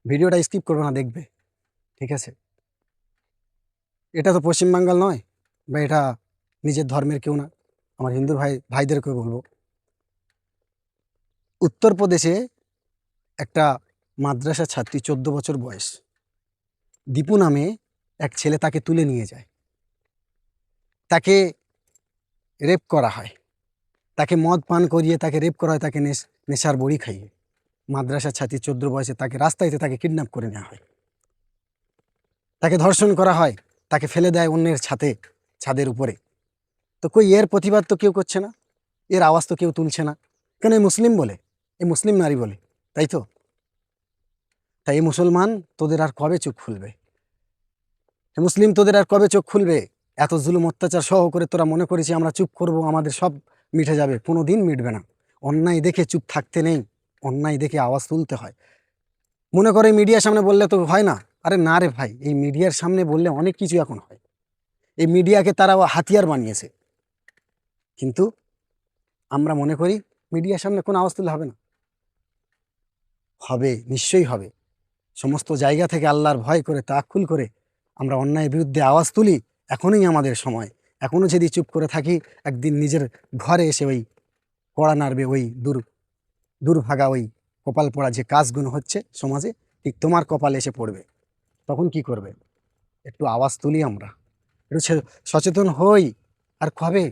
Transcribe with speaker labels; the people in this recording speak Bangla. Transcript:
Speaker 1: ভিডিওটা স্কিপ করবে না, দেখবে, ঠিক আছে? এটা তো পশ্চিমবাঙ্গাল নয়, বা এটা নিজের ধর্মের কেউ না, আমার হিন্দু ভাইদেরকে বলবো, উত্তরপ্রদেশে একটা মাদ্রাসা ছাত্রী, 14 বছর বয়স, দীপু নামে এক ছেলে তাকে তুলে নিয়ে যায়, তাকে রেপ করা হয়, তাকে মদ পান করিয়ে তাকে রেপ করা হয়, তাকে নেশার বড়ি খাইয়ে। মাদ্রাসা ছাত্রী 14 বয়সে তাকে রাস্তাইতে তাকে কিডন্যাপ করে নেওয়া হয়, তাকে ধর্ষণ করা হয়, তাকে ফেলে দেয় অন্যের ছাদের উপরে। তো কই এর প্রতিবাদ তো কেউ করছে না, এর আওয়াজ তো কেউ তুলছে না। কেন? এই মুসলিম বলে, এই মুসলিম নারী বলে, তাই তো? তাই এই মুসলমান তোদের আর কবে চোখ খুলবে? মুসলিম তোদের আর কবে চোখ খুলবে? এত জুলুম অত্যাচার সহ করে তোরা মনে করেছি আমরা চুপ করব, আমাদের সব মিটে যাবে। কোনোদিন মিটবে না। অন্যায় দেখে চুপ থাকতে নেই, অন্যায় দেখে আওয়াজ তুলতে হয়। মনে করে মিডিয়ার সামনে বললে তো হয় না। আরে না রে ভাই, এই মিডিয়ার সামনে বললে অনেক কিছু এখন হয়। এই মিডিয়াকে তারা হাতিয়ার বানিয়েছে, কিন্তু আমরা মনে করি মিডিয়ার সামনে কোনো আওয়াজ তুললে হবে না। হবে, নিশ্চয়ই হবে। সমস্ত জায়গা থেকে আল্লাহর ভয় করে তাওয়াক্কুল করে আমরা অন্যায়ের বিরুদ্ধে আওয়াজ তুলি। এখনই আমাদের সময়। এখনো যদি চুপ করে থাকি, একদিন নিজের ঘরে এসে ওই কড়া নাড়বে, ওই দুর্ভাগা, ওই কপাল পড়া যে কাজগুলো হচ্ছে সমাজে, ঠিক তোমার কপালে এসে পড়বে। তখন কি করবে? একটু আওয়াজ তুলি আমরা, একটু সচেতন হই। আর কবে